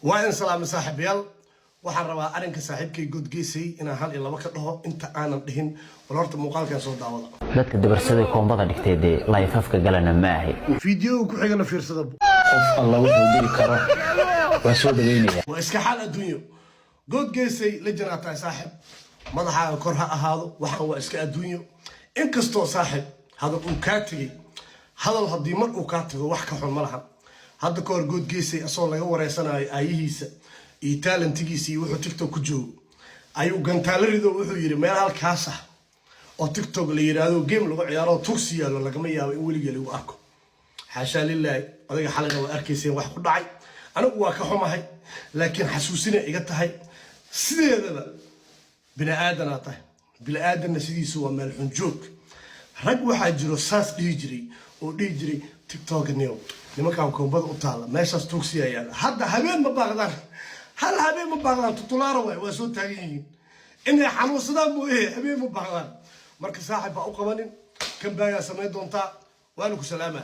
وين سلام صاحب يال waxaan rabaa arinka saaxiibkay good geesay inaan hal iyo laba ka dhaho inta aanan dhihin wal horta muuqaalkan soo daawada dadka dabarsaday koombada dhigtay live afka galana maahay video ku xigana fiirsada qof Allah wuxuu diri karo waa soo dhaweynaya waa iska xal adduunyo good geesay la jiraatay saaxiib madaxaaga kor ha ahaado waxaan waa iska adduunyo inkastoo saaxiib hada uu ka tagay hadal hadii mar uu ka tago wax ka xun malaha hadda koor good geesay asoo laga wareysanayo aayihiisa talentigiisii wuxuu TikTok ku joogo ayuu gantaalarido wuxuu yiri meel halkaas ah oo TikTok la yiraahdo game lagu ciyaaro tuksi yaalo lagama yaabo in waliga lagu arko xasha lillahi adiga xalqa waa arkaysay wax ku dhacay anigu waa ka xumahay laakiin xasuusina iga tahay sideedaba bini aadan tahay bini aadan sidiisu waa meel xun joog rag waxa jiro saas dhihi jiray TikTok nimanka koombada u taala meeshaas tuksi yaalo hadda habeen ma baaqdaan هل هبين مبغلان تطلار واسو تاغيين ان حنوسدا مو هبين مبغلان marka saaxiib baa u qabanin kan baaga sameey doonta waan ku salaama